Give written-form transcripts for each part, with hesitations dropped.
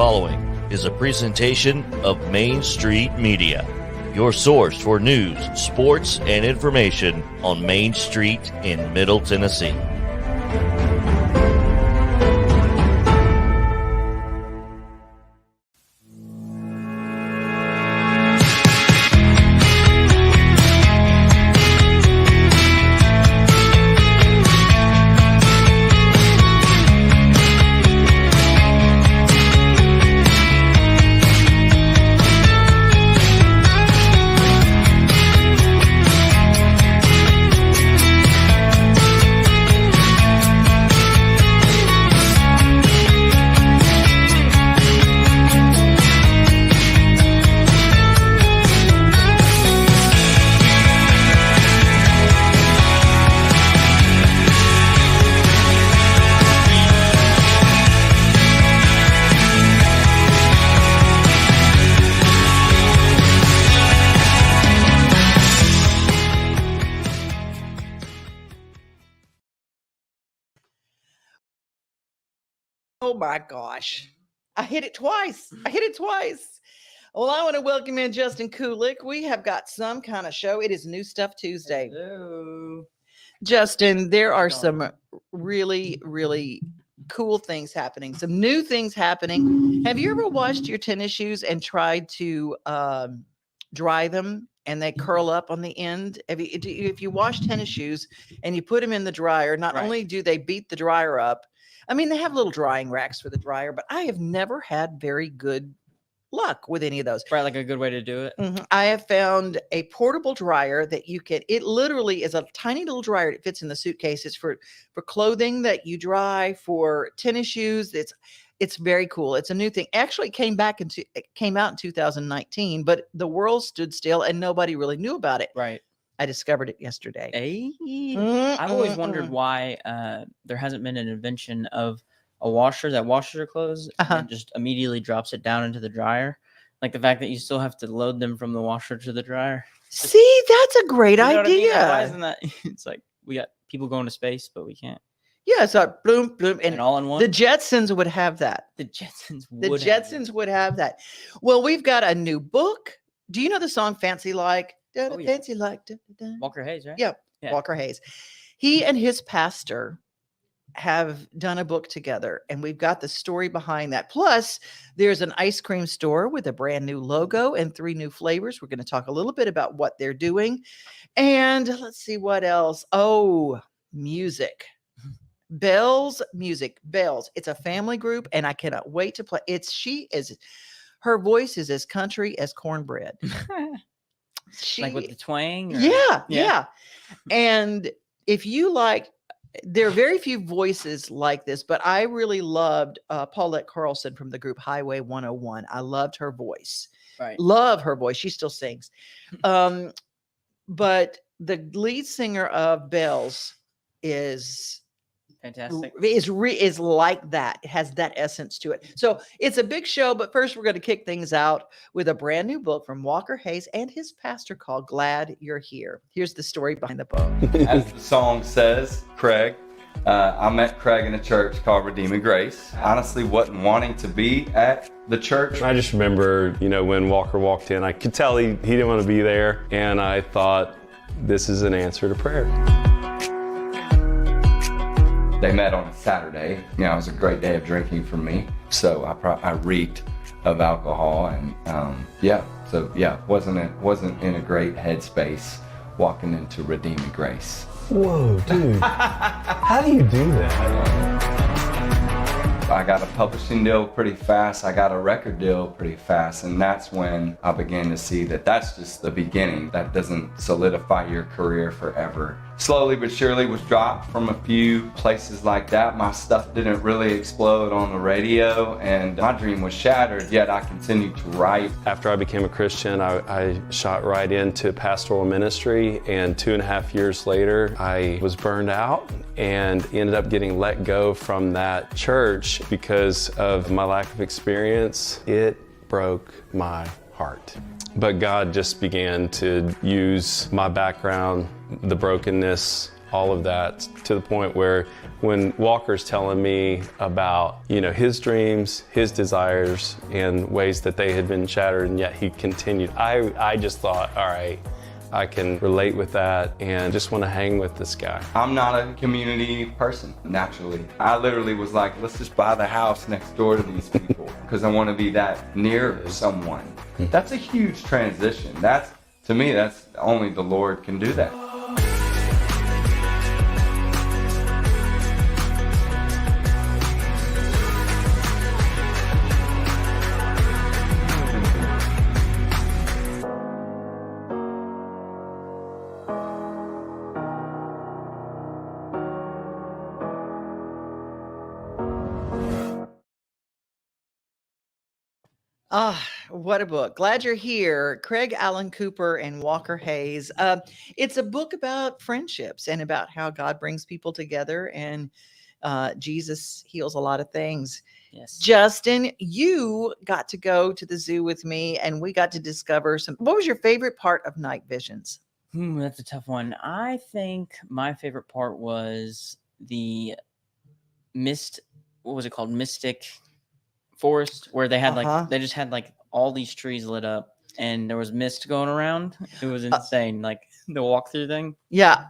following is a presentation of Main Street Media, your source for news, sports, and information on Main Street in Middle Tennessee. Oh my gosh. I hit it twice. Well, I want to welcome in Justin Kulik. We have got some kind of show. It is New Stuff Tuesday. Hello. Justin, there are some really, really cool things happening. Some new things happening. Have you ever washed your tennis shoes and tried to dry them and they curl up on the end? If you wash tennis shoes and you put them in the dryer, not only do they beat the dryer up, I mean, they have little drying racks for the dryer, but I have never had very good luck with any of those. Right, like a good way to do it. Mm-hmm. I have found a portable dryer that you can, it literally is a tiny little dryer that fits in the suitcase. It's for clothing that you dry, for tennis shoes. It's very cool. It's a new thing. Actually, it came out in 2019, but the world stood still and nobody really knew about it. Right. I discovered it yesterday. I've always wondered why there hasn't been an invention of a washer that washes your clothes and just immediately drops it down into the dryer. Like the fact that you still have to load them from the washer to the dryer. See, that's a great idea. What I mean? Why isn't that? It's like we got people going to space, but we can't. Yeah, so bloom, bloom, and all in one. The Jetsons would have that. The Jetsons would have that. Well, we've got a new book. Do you know the song Fancy Like? Oh, yeah. Fancy Like. Walker Hayes, right? Yeah, Walker Hayes. He and his pastor have done a book together, and we've got the story behind that. Plus, there's an ice cream store with a brand new logo and 3 new flavors. We're going to talk a little bit about what they're doing. And let's see what else. Oh, music. Bells Music. Bells. It's a family group, and I cannot wait to play. Her voice is as country as cornbread. Like with the twang? Yeah. And if you like, there are very few voices like this, but I really loved Paulette Carlson from the group Highway 101. I loved her voice. Right. Love her voice. She still sings. But the lead singer of Bells is fantastic. Is like that. It has that essence to it. So it's a big show, but first we're going to kick things out with a brand new book from Walker Hayes and his pastor called Glad You're Here. Here's the story behind the book. As the song says, Craig, I met Craig in a church called Redeeming Grace. Honestly, wasn't wanting to be at the church. I just remember, when Walker walked in, I could tell he didn't want to be there. And I thought, this is an answer to prayer. They met on a Saturday. It was a great day of drinking for me. So I reeked of alcohol, and wasn't in a great headspace walking into Redeeming Grace. Whoa, dude! How do you do that? I got a publishing deal pretty fast. I got a record deal pretty fast, and that's when I began to see that that's just the beginning. That doesn't solidify your career forever. Slowly but surely was dropped from a few places like that. My stuff didn't really explode on the radio, and my dream was shattered, yet I continued to write. After I became a Christian, I shot right into pastoral ministry, and 2.5 years later, I was burned out and ended up getting let go from that church because of my lack of experience. It broke my heart. But God just began to use my background, the brokenness all of that, to the point where when Walker's telling me about, his dreams, his desires, and ways that they had been shattered, and yet he continued, I just thought, all right, I can relate with that and just want to hang with this guy. I'm not a community person, naturally. I literally was like, let's just buy the house next door to these people because I want to be that near someone. That's a huge transition. To me, that's only the Lord can do that. What a book. Glad you're here. Craig Allen Cooper and Walker Hayes. It's a book about friendships and about how God brings people together, and Jesus heals a lot of things. Yes. Justin, you got to go to the zoo with me and we got to discover what was your favorite part of Night Visions? That's a tough one. I think my favorite part was the what was it called? Mystic forest, where they had they just had all these trees lit up and there was mist going around. It was insane. The walkthrough thing. Yeah.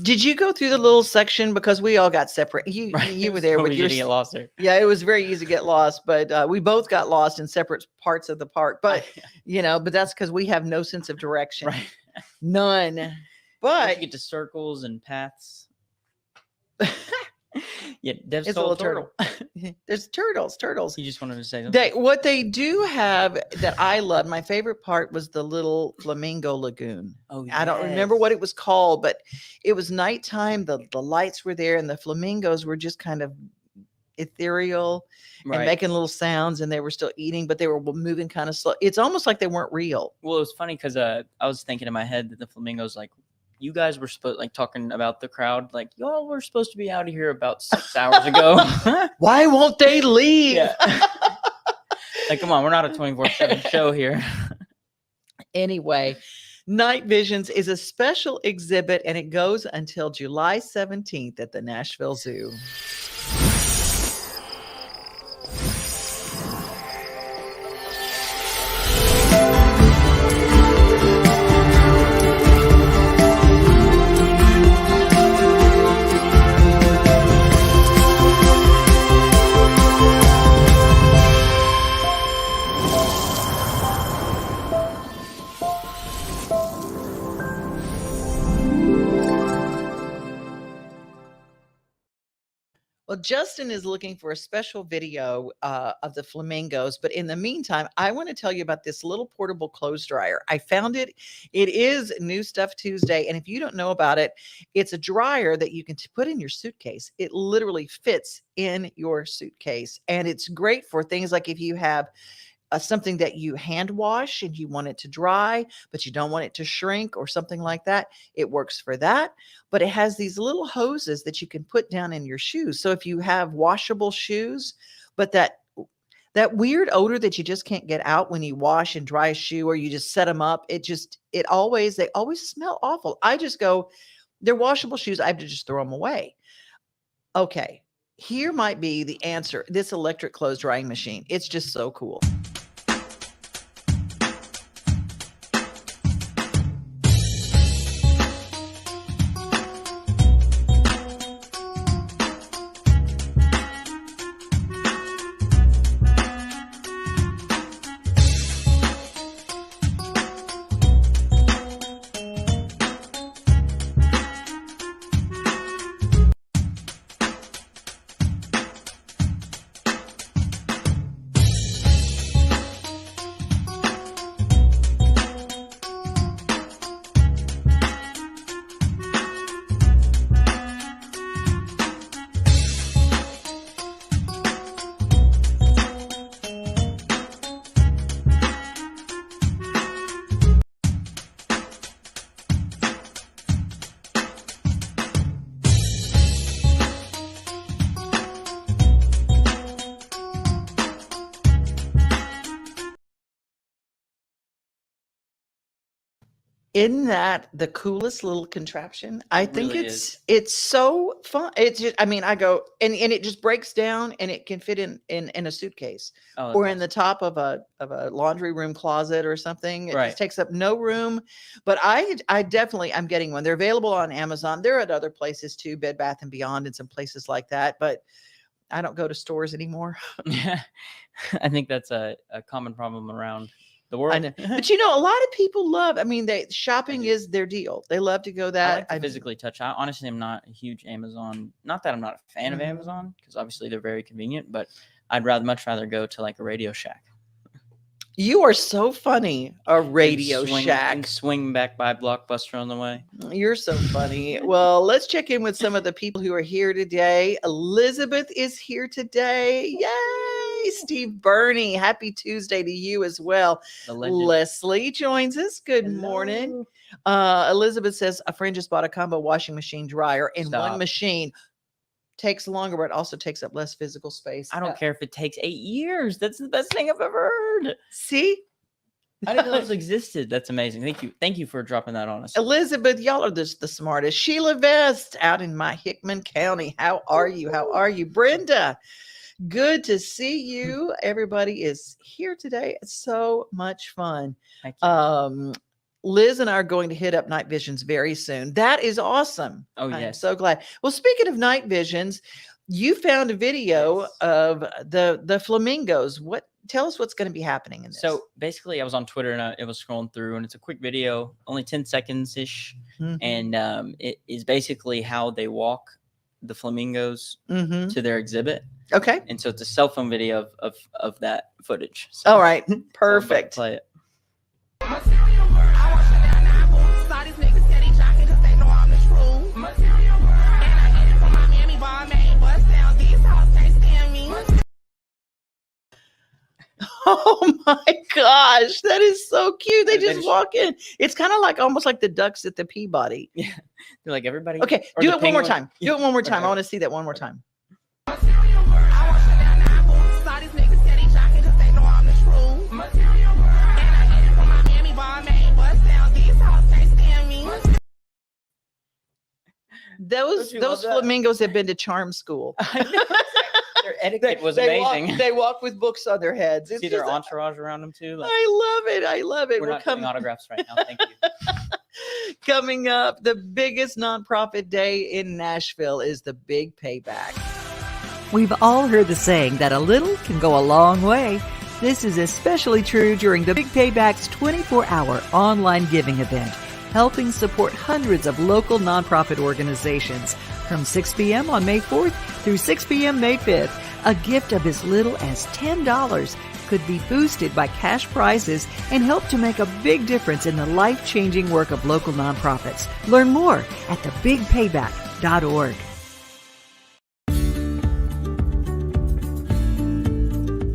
Did you go through the little section? Because we all got separate. You were there with your get lost there. Yeah, it was very easy to get lost, but we both got lost in separate parts of the park. But but that's because we have no sense of direction. Right. None. But you get to circles and paths. Yeah, Dev's it's a little turtle. There's turtles. You just wanted to say something. What they do have that I love, my favorite part was the little flamingo lagoon. Oh, I don't remember what it was called, but it was nighttime. The lights were there and the flamingos were just kind of ethereal and making little sounds, and they were still eating, but they were moving kind of slow. It's almost like they weren't real. Well, it was funny because I was thinking in my head that the flamingos, you guys were talking about the crowd, y'all were supposed to be out of here about 6 hours ago. Why won't they leave? Yeah. Come on, we're not a 24/7 show here. Anyway, Night Visions is a special exhibit and it goes until July 17th at the Nashville Zoo. Well, Justin is looking for a special video of the flamingos. But in the meantime, I want to tell you about this little portable clothes dryer. I found it. It is New Stuff Tuesday. And if you don't know about it, it's a dryer that you can put in your suitcase. It literally fits in your suitcase. And it's great for things like if you have something that you hand wash and you want it to dry, but you don't want it to shrink or something like that. It works for that, but it has these little hoses that you can put down in your shoes. So if you have washable shoes, but that weird odor that you just can't get out when you wash and dry a shoe, or you just set them up, they always smell awful. I just go, they're washable shoes. I have to just throw them away. Okay. Here might be the answer. This electric clothes drying machine. It's just so cool. Isn't that the coolest little contraption? I think really it's so fun. It's just, I mean, I go and it just breaks down and it can fit in a suitcase Oh, or that's in the top of a laundry room closet or something. It Right. just takes up no room. But I definitely I'm getting one. They're available on Amazon. They're at other places too, Bed Bath and Beyond and some places like that. But I don't go to stores anymore. Yeah, I think that's a common problem around the world. I know. But a lot of people love, I mean, shopping is their deal. They love to go I that. like to physically touch. I honestly am not a huge Amazon. Not that I'm not a fan of Amazon, because obviously they're very convenient, but I'd much rather go to like a Radio Shack. You are so funny. A Radio And Shack. swing back by Blockbuster on the way. You're so funny. Well, let's check in with some of the people who are here today. Elizabeth is here today. Yay! Steve Burney. Happy Tuesday to you as well. The legend. Leslie joins us. Good morning. Elizabeth says a friend just bought a combo washing machine dryer and one Stop. machine takes longer, but also takes up less physical space. I don't care if it takes 8 years. That's the best thing I've ever heard. See? I didn't know those existed. That's amazing. Thank you for dropping that on us. Elizabeth, y'all are just the smartest. Sheila Vest out in my Hickman County. How are you? How are you? Brenda, good to see you. Everybody is here today. It's so much fun. Thank you. Liz and I are going to hit up Night Visions very soon. That is awesome. Oh, I'm yes. so glad. Well, speaking of Night Visions, you found a video of the flamingos. Tell us what's going to be happening in this. So basically, I was on Twitter and it was scrolling through, and it's a quick video, only 10 seconds ish, and it is basically how they walk the flamingos to their exhibit. Okay. And so it's a cell phone video of that footage. So, All right. so I'm about to Perfect. play it. Oh my gosh, that is so cute. They They just just- walk in. It's kind of like almost like the ducks at the Peabody. Yeah, they're like everybody. Okay, or do the it one more penguin. time. Do it one more time. I Okay. want to see that one more time. Those you love that? flamingos have been to charm school. Their etiquette was they amazing. They walk with books on their heads. It's See their just- entourage around them too. Like, I love it. I love it. we're not doing autographs right now. Thank you. Coming up, the biggest nonprofit day in Nashville is the Big Payback. We've all heard the saying that a little can go a long way. This is especially true during the Big Payback's 24-hour online giving event, helping support hundreds of local nonprofit organizations. From 6 p.m. on May 4th through 6 p.m. May 5th, a gift of as little as $10 could be boosted by cash prizes and help to make a big difference in the life-changing work of local nonprofits. Learn more at thebigpayback.org.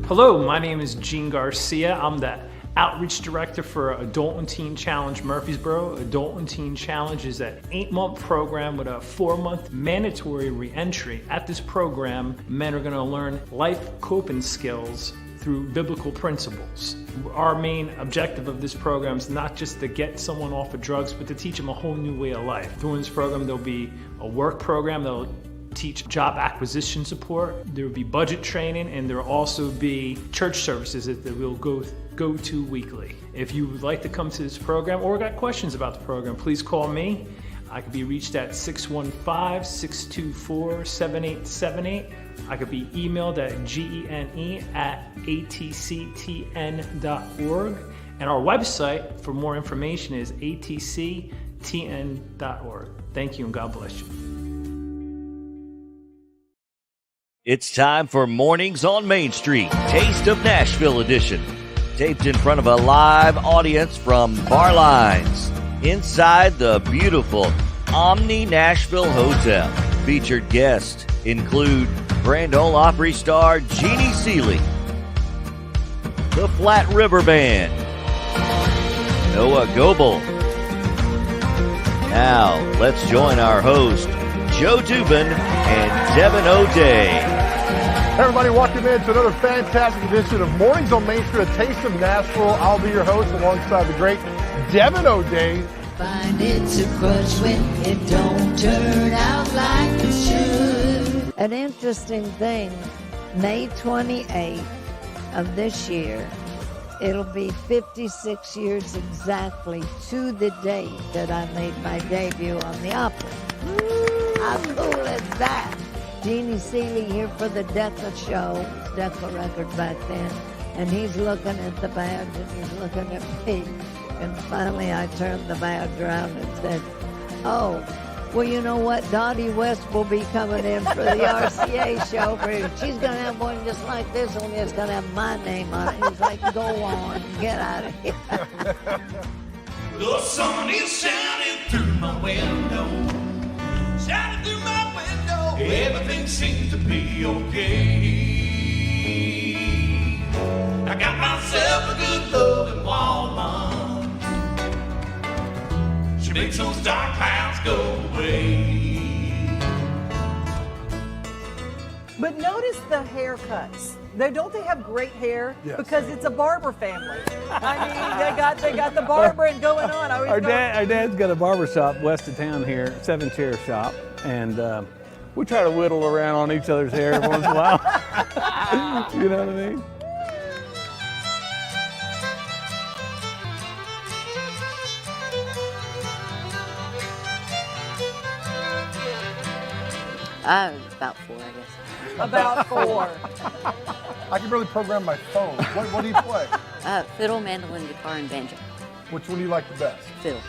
Hello, my name is Gene Garcia. I'm the Outreach Director for Adult and Teen Challenge Murfreesboro. Adult and Teen Challenge is an 8-month program with a 4-month mandatory re-entry. At this program, men are going to learn life coping skills through biblical principles. Our main objective of this program is not just to get someone off of drugs, but to teach them a whole new way of life. During this program, there'll be a work program that'll teach job acquisition support. There will be budget training, and there will also be church services that we'll go to weekly. If you would like to come to this program or got questions about the program, please call me. I could be reached at 615-624-7878. I could be emailed at gene@atctn.org. And our website for more information is atctn.org. Thank you and God bless you. It's time for Mornings on Main Street, Taste of Nashville edition. Taped in front of a live audience from Bar Lines, inside the beautiful Omni Nashville Hotel. Featured guests include Grand Ole Opry star Jeannie Seeley, the Flat River Band, Noah Goebel. Now, let's join our host, Joe Dubin and Devin O'Day. Hey everybody, welcome in to another fantastic edition of Mornings on Main Street, a Taste of Nashville. I'll be your host alongside the great Devin O'Day. Find it's a crutch when it don't turn out like it should. An interesting thing, May 28th of this year, it'll be 56 years exactly to the date that I made my debut on the opera. How cool is that? Jeannie Seeley here for the Decca show, Decca record back then, and he's looking at the badge and he's looking at me. And finally I turned the badge around and said, oh, well, you know what? Dottie West will be coming in for the RCA show. She's going to have one just like this, only it's going to have my name on it. He's like, go on, get out of here. The sun is shining through my window. Shining through my window. Everything seems to be okay. I got myself a good loving woman. She makes those dark clouds go away. But notice the haircuts. Don't they have great hair? Yes. Because it's a barber family. I mean, they got the barbering going on. Our dad's got a barber shop west of town here, 7 Chair Shop, and we try to whittle around on each other's hair once in a while. You know what I mean? About 4, I guess. About 4. I can barely program my phone. What do you play? Fiddle, mandolin, guitar, and banjo. Which one do you like the best? Fiddle.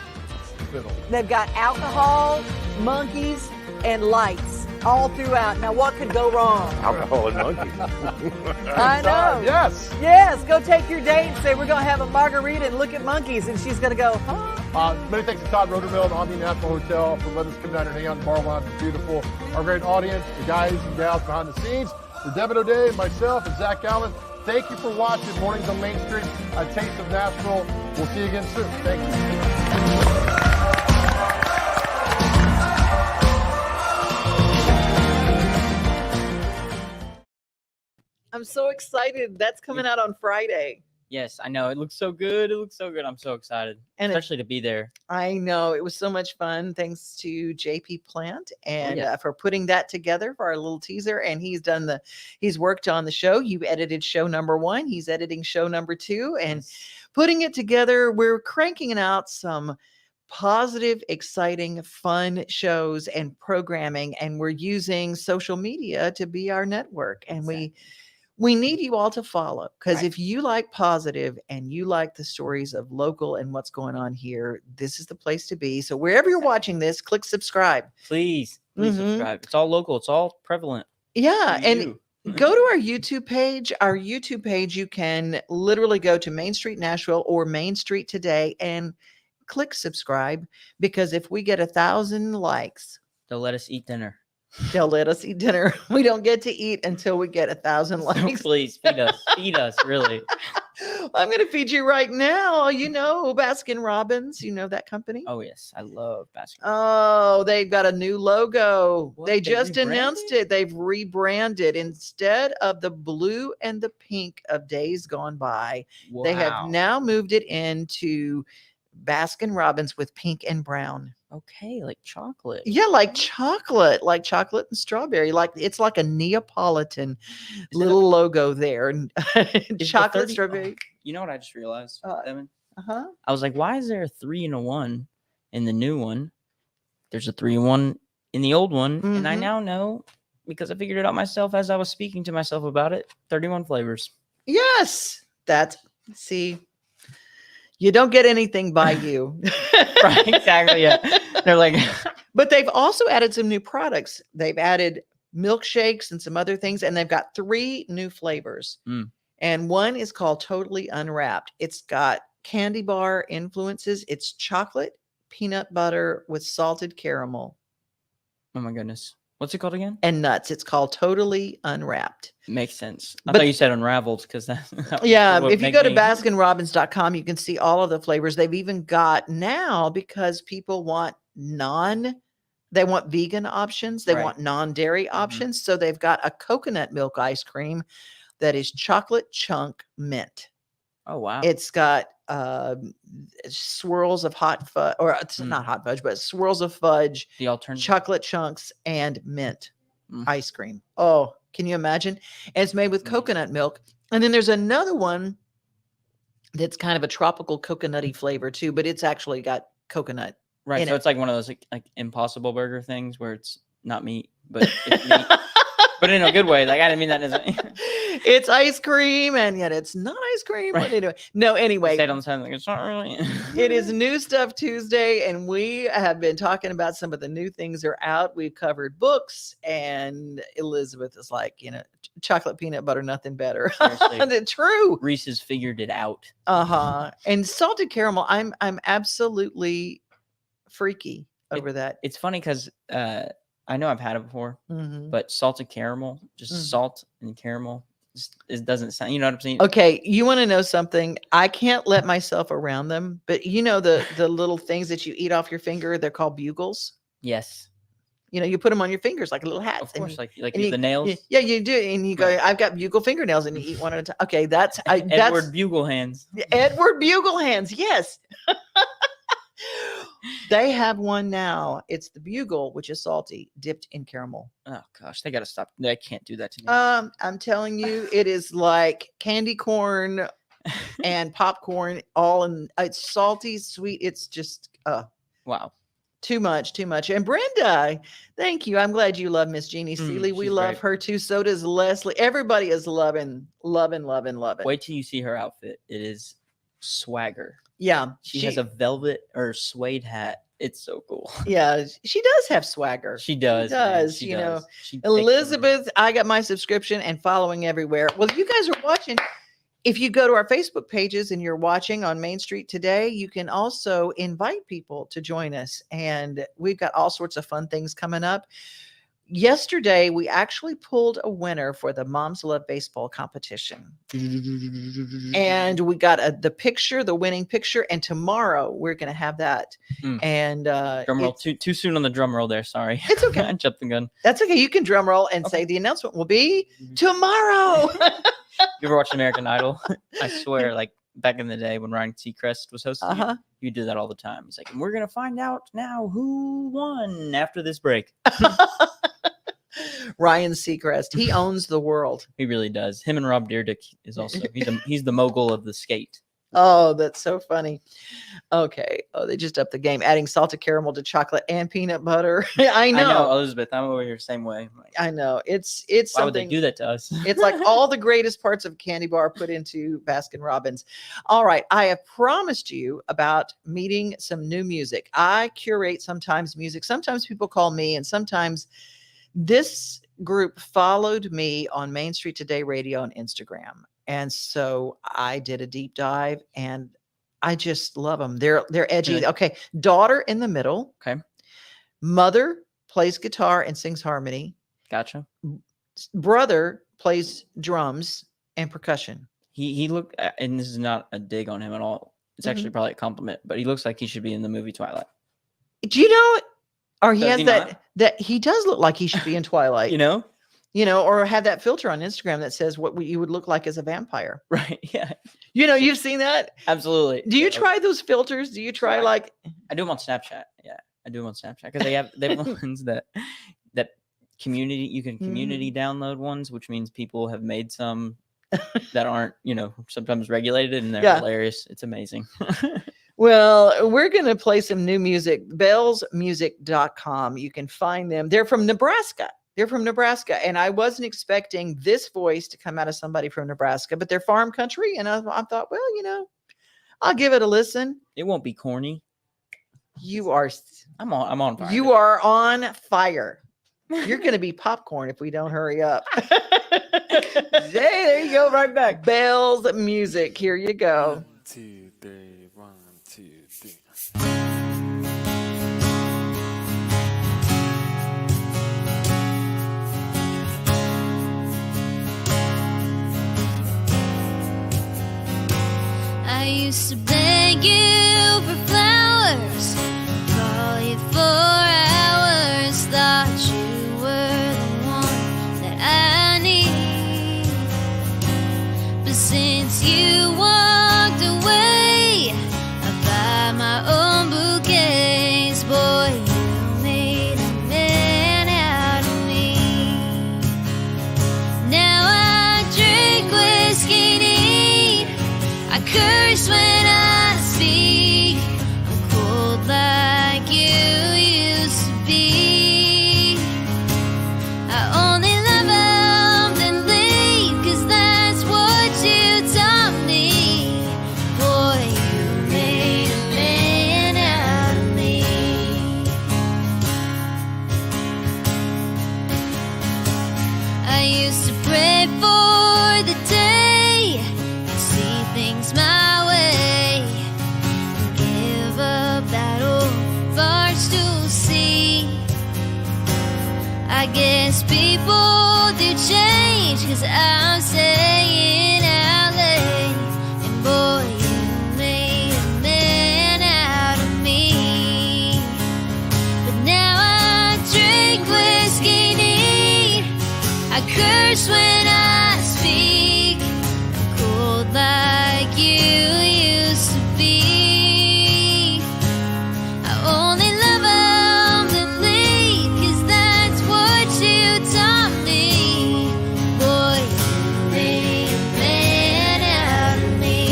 Fiddle. They've got alcohol, monkeys, and lights all throughout. Now, what could go wrong? Alcohol and monkeys. I know. Yes. Yes, go take your date and say, we're going to have a margarita and look at monkeys. And she's going to go, huh? Many thanks to Todd Roderville and Omni National Hotel for letting us come down here and hang out in the bar lounge. It's beautiful. Our great audience, the guys and gals behind the scenes. For Devin O'Day, myself, and Zach Allen, thank you for watching Mornings on Main Street, a taste of Nashville. We'll see you again soon. Thank you. I'm so excited. That's coming out on Friday. Yes, I know. It looks so good. It looks so good. I'm so excited, And especially to be there. I know it was so much fun. Thanks to JP Plant and yeah. for putting that together for our little teaser. And he's worked on the show. You edited show number 1. He's editing show number 2 and putting it together. We're cranking out some positive, exciting, fun shows and programming. And we're using social media to be our network. And we need you all to follow, because if you like positive and you like the stories of local and what's going on here, this is the place to be. So wherever you're watching this, click subscribe. Please subscribe. It's all local. It's all prevalent. Yeah. And go to our YouTube page. Our YouTube page, you can literally go to Main Street Nashville or Main Street Today and click subscribe, because if we get 1,000 likes, they'll let us eat dinner. They'll let us eat dinner. We don't get to eat until we get 1,000 likes. So please feed us, really. I'm going to feed you right now. You know Baskin Robbins. You know that company? Oh, yes. I love Baskin. Oh, they've got a new logo. What? They They just announced rebranded? it. They've rebranded. Instead of the blue and the pink of days gone by, they have Wow. now moved it into Baskin Robbins with pink and brown. Okay, like chocolate. Yeah, like chocolate and strawberry. Like it's like a Neapolitan little logo there. Is Chocolate, the 30 strawberry. You know what I just realized, Devin? Uh-huh. I was like, why is there a 3-in-1 in the new one? There's a 3-in-1 in the old one. And I Mhm. now know, because I figured it out myself as I was speaking to myself about it, 31 flavors. Yes. See, you don't get anything by you. Right, exactly. Yeah. They're like, But they've also added some new products. They've added milkshakes and some other things, and they've got 3 new flavors. Mm. And one is called Totally Unwrapped. It's got candy bar influences. It's chocolate, peanut butter with salted caramel oh my goodness. What's it called again? and nuts. It's called Totally Unwrapped. Makes sense. I But- thought you said unraveled because that. Yeah, would if you make go to me- baskinrobbins.com, you can see all of the flavors. They've even got now, because people want they want vegan options. They Right. want non-dairy options. So they've got a coconut milk ice cream that is chocolate chunk mint. Oh wow. It's got swirls of hot fudge, or it's not hot fudge, but swirls of fudge, The alternative. chocolate chunks, and mint ice cream. Oh, can you imagine? And it's made with coconut milk. And then there's another one that's kind of a tropical coconutty flavor too, but it's actually got coconut. Right. in So it. it's like one of those like Impossible Burger things where it's not meat, but it's meat. But in a good way. Like I didn't mean that as It's ice cream, and yet it's not ice cream. Right. But anyway, no, anyway. Say it on the side like it's not really. It is New Stuff Tuesday, and we have been talking about some of the new things that are out. We've covered books, and Elizabeth is like, chocolate peanut butter, nothing better. True. Reese's figured it out. And salted caramel, I'm absolutely freaky over that. It's funny because I know I've had it before, Mhm. but salted caramel, just salt and caramel, it doesn't sound. You know what I'm saying? Okay, you want to know something? I can't let myself around them, but the little things that you eat off your finger, they're called bugles. Yes. You put them on your fingers like a little hat. Of course, like and the nails. Yeah, you do, and you go. I've got bugle fingernails, and you eat one at a time. Okay, that's Edward Bugle Hands. Edward Bugle Hands. Yes. They have one now. It's the Bugle, which is salty, dipped in caramel. Oh gosh, they gotta stop. They can't do that to me. I'm telling you, it is like candy corn and popcorn, all in. It's salty, sweet. It's just wow. Too much. And Brenda, thank you. I'm glad you love Miss Jeannie Seeley. We she's love great. her too. So does Leslie. Everybody is loving. Wait till you see her outfit. It is swagger. Yeah. She has a velvet or suede hat. It's so cool. Yeah, she does have swagger. She does. She does. She does. She takes Elizabeth, I got my subscription and following everywhere. Well, you guys are watching. If you go to our Facebook pages and you're watching on Main Street today, you can also invite people to join us. And we've got all sorts of fun things coming up. Yesterday, we actually pulled a winner for the Moms Love Baseball competition. And we got the winning picture. And tomorrow we're going to have that. And drum roll. Too soon on the drum roll there. Sorry. It's okay. I jumped the gun. That's okay. You can drum roll and say the announcement will be tomorrow. You ever watched American Idol? I swear, like back in the day when Ryan Seacrest was hosting it, you do that all the time. He's like, and we're going to find out now who won after this break. Ryan Seacrest. He owns the world. He really does. Him and Rob Dyrdek is also, he's the mogul of the skate. Oh, that's so funny. Okay. Oh, they just upped the game, adding salted caramel to chocolate and peanut butter. I know, Elizabeth. I'm over here same way. I know. It's why something. would they do that to us? It's like all the greatest parts of candy bar put into Baskin Robbins. All right. I have promised you about meeting some new music. I curate sometimes music. Sometimes people call me, and sometimes this group followed me on Main Street Today Radio and Instagram. And so I did a deep dive, and I just love them. They're edgy. Really? Okay. Daughter in the middle. Okay. Mother plays guitar and sings harmony. Gotcha. Brother plays drums and percussion. He looked, and this is not a dig on him at all. It's actually probably a compliment, but he looks like he should be in the movie Twilight. Do you know it? Or he Does has he that not? that he does look like he should be in Twilight. You know, or have that filter on Instagram that says what you would look like as a vampire. right? Yeah, You've seen that? absolutely. Do you try those filters? Do you try like I do them on Snapchat. Yeah, I do them on Snapchat because they have ones that community you can community download ones, which means people have made some that aren't sometimes regulated, and they're hilarious. It's amazing. Well, we're going to play some new music. bellsmusic.com. You can find them. They're from Nebraska. And I wasn't expecting this voice to come out of somebody from Nebraska, but they're farm country. And I thought, well, I'll give it a listen. It won't be corny. You are. I'm on fire. You are on fire. You're going to be popcorn if we don't hurry up. Hey, there you go. Right back. Bell's Music. Here you go. 1, 2, 3, 1, 2, 3. I used to beg you for flowers, call you for hours, thought you were the one that I need. But since you walked away, curse when I speak. I'm cold like you used to be. I only love 'em then leave, 'cause that's what you taught me. Boy, you made a man out of me. I used to pray for the day to see things my way, and give up that old barstool seat. I guess people do change, 'cause I'm staying out late, and boy, you made a man out of me. But now I drink whiskey neat, I curse when I speak. I'm cold like you used to be. I only love 'em then leave, 'cause that's what you taught me. Boy, you made a man out of me.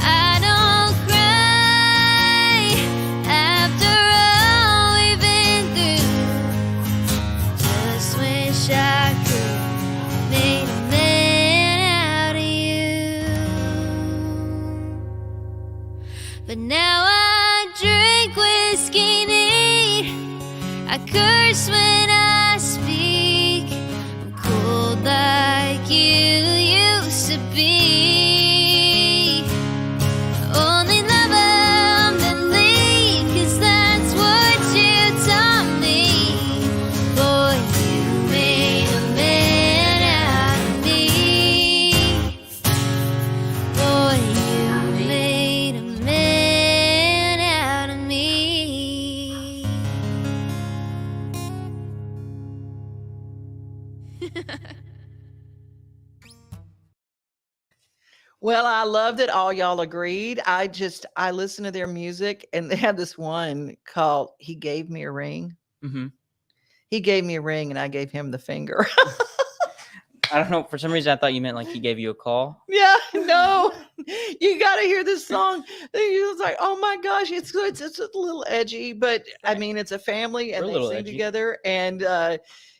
I don't cry after all we've been through. Just wish I could make a man out of you. But now I drink whiskey neat, I curse when I speak. I'm cold like you used to be. Only love 'em then leave, 'cause that's what you taught me. Boy, you made a man out of me. Boy, you made a man out of me. Well, I loved it. All y'all agreed. I listened to their music, and they had this one called He Gave Me a Ring. Mm-hmm. He gave me a ring and I gave him the finger. I don't know. For some reason, I thought you meant like he gave you a call. Yeah, no, you got to hear this song. He was like, oh my gosh, it's good. It's a little edgy, but I mean, it's a family and We're a they little sing edgy. together. And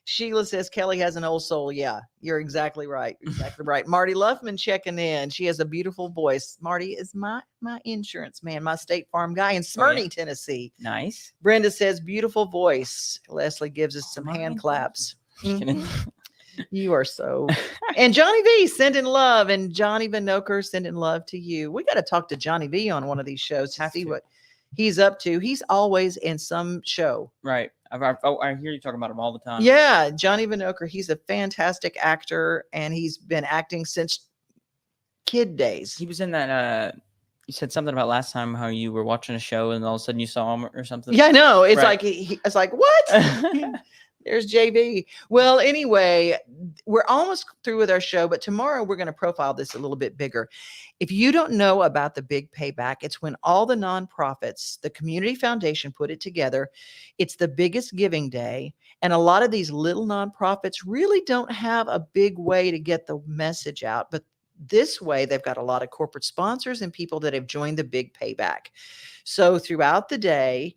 Sheila says Kelly has an old soul. Yeah, you're exactly right. Exactly right. Marty Luffman checking in. She has a beautiful voice. Marty is my insurance man, my State Farm guy in Smyrna, Tennessee. Nice. Brenda says beautiful voice. Leslie gives us some hand claps. Kidding. You are so. And Johnny V sending love, and Johnny Vinoker sending love to you. We got to talk to Johnny V on one of these shows to see what he's up to. He's always in some show. Right. I hear you talking about him all the time. Yeah, Johnny Vinoker. He's a fantastic actor, and he's been acting since kid days. He was in that. You said something about last time how you were watching a show and all of a sudden you saw him or something. Yeah, I know. It's Right. like it's like what? There's JV. Well, anyway, we're almost through with our show, but tomorrow we're going to profile this a little bit bigger. If you don't know about the Big Payback, it's when all the nonprofits, the community foundation put it together. It's the biggest giving day. And a lot of these little nonprofits really don't have a big way to get the message out. But this way, they've got a lot of corporate sponsors and people that have joined the Big Payback. So throughout the day,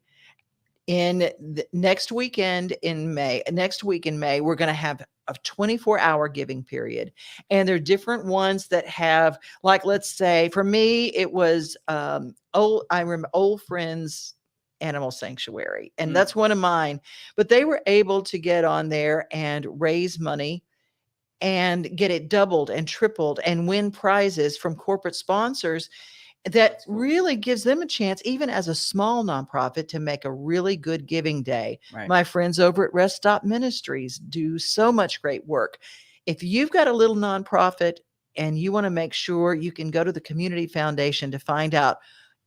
next week in May, we're going to have a 24-hour giving period. And there are different ones that have, like, let's say for me, it was I remember Old Friends Animal Sanctuary. And that's one of mine. But they were able to get on there and raise money and get it doubled and tripled and win prizes from corporate sponsors. That really gives them a chance, even as a small nonprofit, to make a really good giving day. Right. My friends over at Rest Stop Ministries do so much great work. If you've got a little nonprofit and you want to make sure, you can go to the Community Foundation to find out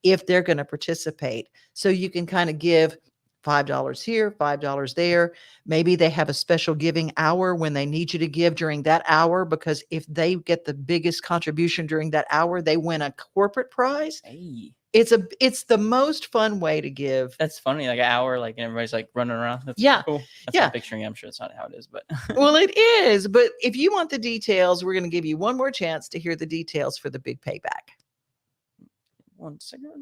if they're going to participate. So you can kind of give $5 here, $5 there. Maybe they have a special giving hour when they need you to give during that hour, because if they get the biggest contribution during that hour, they win a corporate prize. Hey. it's the most fun way to give. That's funny. Like an hour, like everybody's like running around. That's Yeah. cool. That's Yeah. what I'm picturing. I'm sure it's not how it is, but Well, it is. But if you want the details, we're going to give you one more chance to hear the details for the big payback. 1 second.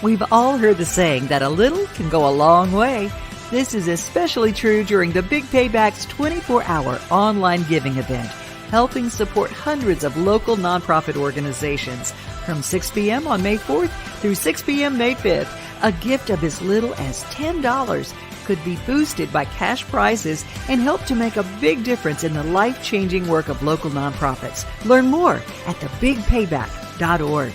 We've all heard the saying that a little can go a long way. This is especially true during the Big Payback's 24-hour online giving event, helping support hundreds of local nonprofit organizations. From 6 p.m. on May 4th through 6 p.m. May 5th, a gift of as little as $10 could be boosted by cash prizes and help to make a big difference in the life-changing work of local nonprofits. Learn more at thebigpayback.org.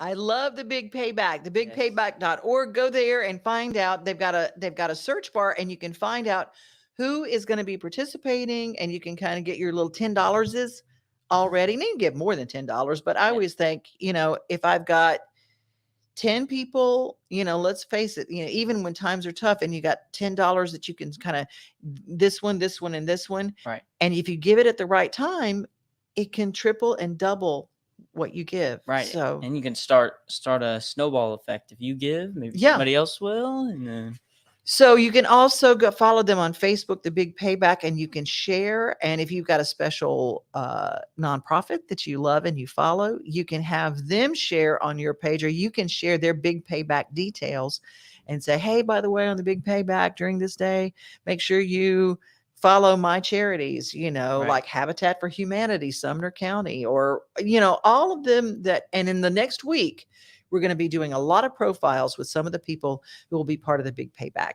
I love the Big Payback, thebigpayback.org. Go there and find out. They've got a search bar, and you can find out who is going to be participating, and you can kind of get your little $10 already. And you can get more than $10, but I always think, if I've got 10 people, let's face it, even when times are tough and you got $10 that you can kind of this one, and this one. Right. And if you give it at the right time, it can triple and double what you give. Right. So, and you can start a snowball effect. If you give, maybe somebody else will. And then so you can also go follow them on Facebook, The Big Payback, and you can share. And if you've got a special nonprofit that you love and you follow, you can have them share on your page, or you can share their Big Payback details and say, hey, by the way, on the Big Payback during this day, make sure you follow my charities, Right. like Habitat for Humanity, Sumner County, or, all of them and in the next week, we're going to be doing a lot of profiles with some of the people who will be part of the Big Payback.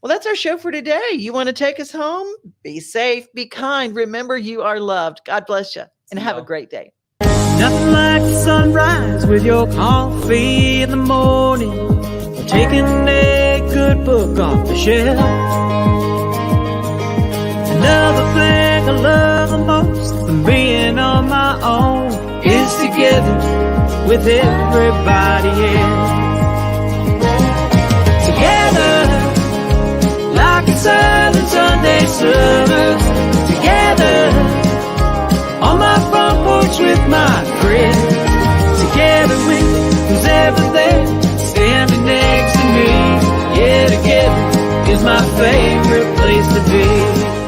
Well, that's our show for today. You want to take us home? Be safe, be kind. Remember, you are loved. God bless you, and have a great day. Nothing like the sunrise with your coffee in the morning, or taking a good book off the shelf. Another thing I love the most than being on my own is together with everybody else. Together, like a southern Sunday summer. Together, on my front porch with my friends. Together with who's ever there, standing next to me. Yeah, together is my favorite place to be.